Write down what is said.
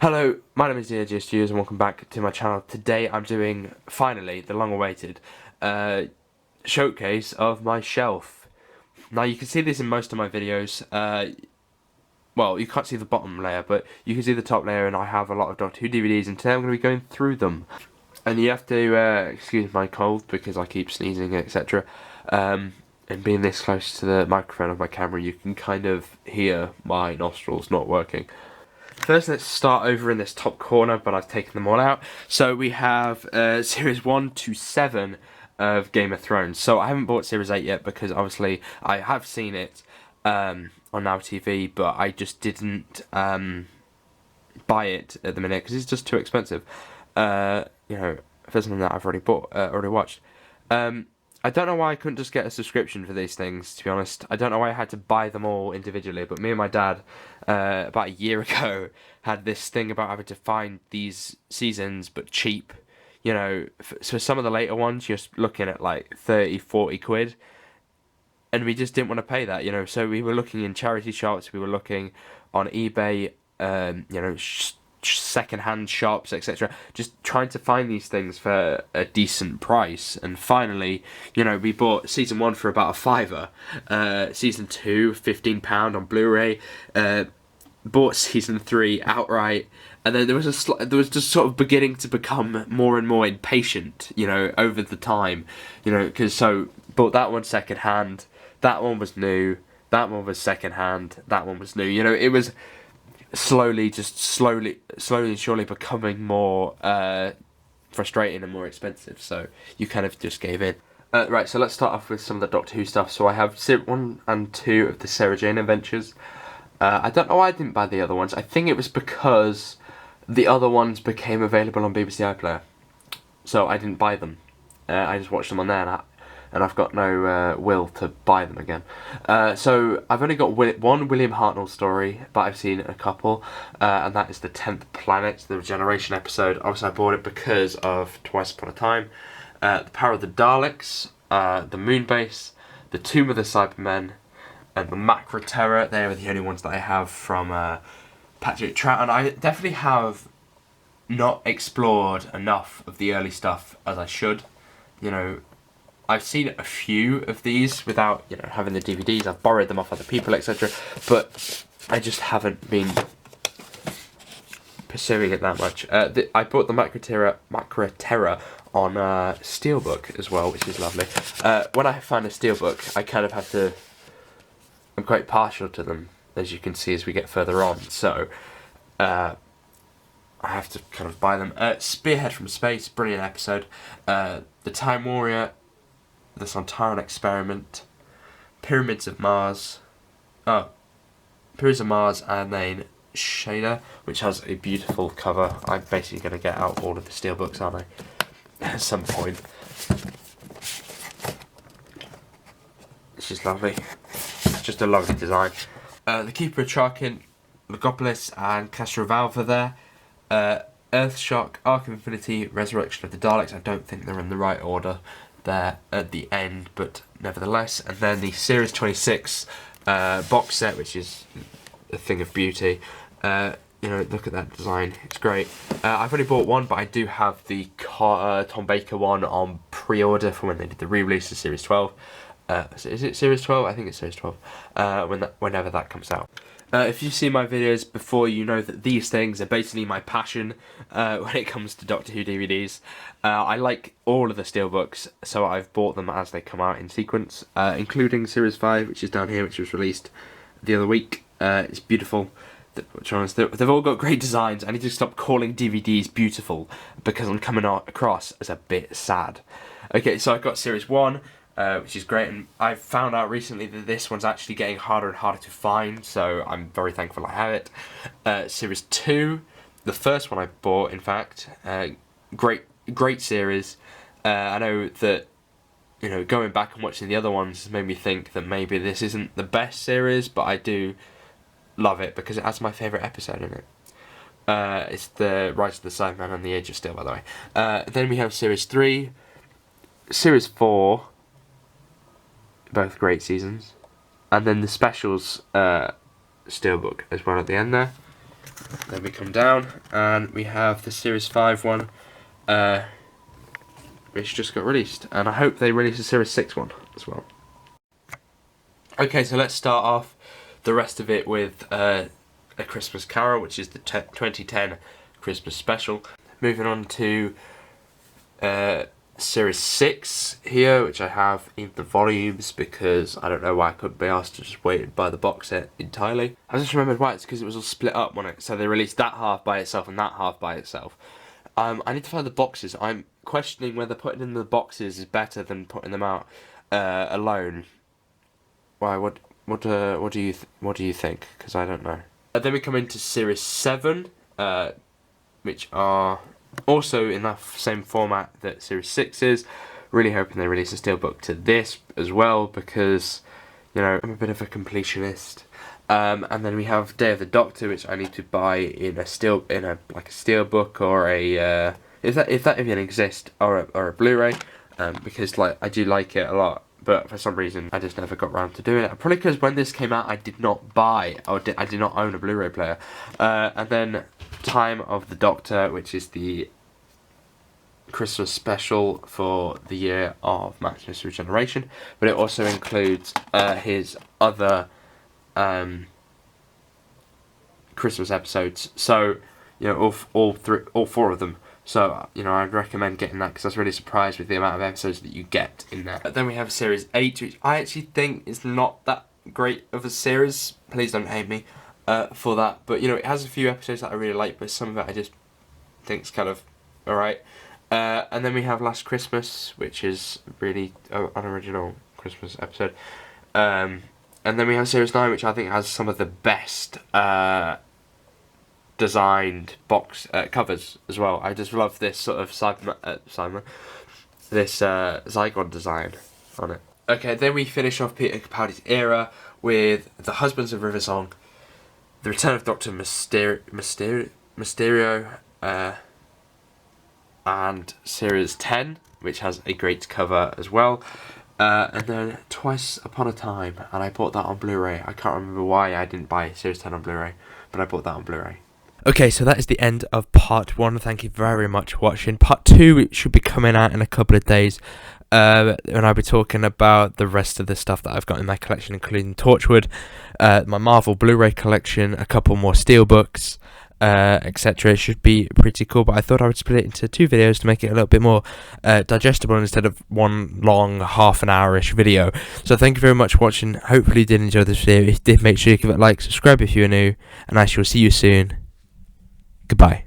Hello, my name is DJStudios and welcome back to my channel. Today I'm doing, finally, the long-awaited showcase of my shelf. Now you can see this in most of my videos. Well, you can't see the bottom layer, but you can see the top layer, and I have a lot of Doctor Who DVDs, and today I'm going to be going through them. And you have to excuse my cold because I keep sneezing, etc. And being this close to the microphone of my camera, you can kind of hear my nostrils not working. First, let's start over in this top corner, but I've taken them all out. So we have Series 1 to 7 of Game of Thrones. So I haven't bought Series 8 yet because obviously I have seen it on Now TV, but I just didn't buy it at the minute because it's just too expensive. For something that I've already bought, already watched. I don't know why I couldn't just get a subscription for these things, to be honest. I don't know why I had to buy them all individually, but me and my dad, about a year ago, had this thing about having to find these seasons, but cheap. You know, for some of the later ones, you're looking at like 30, 40 quid. And we just didn't want to pay that, you know. So we were looking in charity shops, we were looking on eBay, second-hand shops, etc. Just trying to find these things for a decent price. And finally, we bought season 1 for about a fiver. Season 2, £15 on Blu-ray. Bought season 3 outright. And then there was just sort of beginning to become more and more impatient, over the time, because so bought that one second hand. That one was new. That one was second hand. That one was new. It was slowly and surely becoming more frustrating and more expensive, so you kind of just gave in. Right, so let's start off with some of the Doctor Who stuff. So I have Series 1 and 2 of the Sarah Jane Adventures. I don't know why I didn't buy the other ones. I think it was because the other ones became available on BBC iPlayer, so I didn't buy them. I just watched them on there, and I've got no will to buy them again. So I've only got one William Hartnell story, but I've seen a couple, and that is the 10th Planet, the Regeneration episode. Obviously I bought it because of Twice Upon a Time, The Power of the Daleks, the Moonbase, the Tomb of the Cybermen, and the Macra Terror. They are the only ones that I have from Patrick Trout, and I definitely have not explored enough of the early stuff as I should. I've seen a few of these without, having the DVDs. I've borrowed them off other people, etc. But I just haven't been pursuing it that much. I bought the Macra Terror on Steelbook as well, which is lovely. When I find a Steelbook, I kind of have to... I'm quite partial to them, as you can see as we get further on. So, I have to kind of buy them. Spearhead from Space, brilliant episode. The Time Warrior... The Sontaran Experiment, Pyramids of Mars, and then Shader, which has a beautiful cover. I'm basically going to get out all of the steelbooks, aren't I? At some point. It's just lovely. It's just a lovely design. The Keeper of Charkin, Logopolis, and Castrovalva there. Earthshock, Arc of Infinity, Resurrection of the Daleks. I don't think they're in the right order there at the end, but nevertheless. And then the Series 26 box set, which is a thing of beauty. Look at that design, it's great. I've only bought one, but I do have the Tom Baker one on pre-order for when they did the re-release of Series 12. Is it Series 12? I think it's Series 12. Whenever that comes out. If you've seen my videos before, you know that these things are basically my passion when it comes to Doctor Who DVDs. I like all of the steelbooks, so I've bought them as they come out in sequence, including Series 5, which is down here, which was released the other week. It's beautiful. They've all got great designs. I need to stop calling DVDs beautiful because I'm coming across as a bit sad. Okay, so I've got Series 1. Which is great, and I've found out recently that this one's actually getting harder and harder to find, so I'm very thankful I have it. Series 2, the first one I bought, in fact, great series. I know that, going back and watching the other ones has made me think that maybe this isn't the best series, but I do love it because it has my favourite episode in it. It's the Rise of the Cybermen and the Age of Steel, by the way. Then we have Series 3, Series 4, both great seasons, and then the specials steelbook as well at the end there. Then we come down and we have the Series 5 one, which just got released, and I hope they release a Series 6 one as well. Okay, so let's start off the rest of it with A Christmas Carol, which is the 2010 Christmas special. Moving on to Series 6 here, which I have in the volumes because I don't know why I couldn't be asked to just wait and buy the box set entirely. I just remembered why, it's because it was all split up on it, so they released that half by itself and that half by itself. I need to find the boxes. I'm questioning whether putting in the boxes is better than putting them out alone. Why? What do you think? Because I don't know. Then we come into Series 7, which are also in that same format that Series 6 is. Really hoping they release a steelbook to this as well, because, you know, I'm a bit of a completionist. And then we have Day of the Doctor, which I need to buy in a steelbook or a if that even exists, or a Blu-ray, because like I do like it a lot, but for some reason I just never got around to doing it. Probably because when this came out I did not buy, or I did not own a Blu-ray player. And then Time of the Doctor, which is the Christmas special for the year of Maximus Regeneration, but it also includes his other Christmas episodes. So, you know, all four of them. So, you know, I'd recommend getting that because I was really surprised with the amount of episodes that you get in there. But then we have Series 8, which I actually think is not that great of a series. Please don't hate me for that. But, you know, it has a few episodes that I really like, but some of it I just think's kind of alright. And then we have Last Christmas, which is really an original Christmas episode. And then we have Series 9, which I think has some of the best designed box covers as well. I just love this sort of Zygon design on it. Okay, then we finish off Peter Capaldi's era with The Husbands of Riversong, The Return of Doctor Mysterio, and Series 10, which has a great cover as well. And then Twice Upon a Time, and I bought that on Blu-ray. I can't remember why I didn't buy Series 10 on Blu-ray, but I bought that on Blu-ray. Okay, so that is the end of part 1. Thank you very much for watching. Part 2 should be coming out in a couple of days, and I'll be talking about the rest of the stuff that I've got in my collection, including Torchwood, my Marvel Blu-ray collection, a couple more steelbooks, etc. It should be pretty cool, but I thought I would split it into 2 videos to make it a little bit more digestible instead of one long half an hour-ish video. So thank you very much for watching. Hopefully you did enjoy this video. If you did, make sure you give it a like, subscribe if you're new, and I shall see you soon. Goodbye.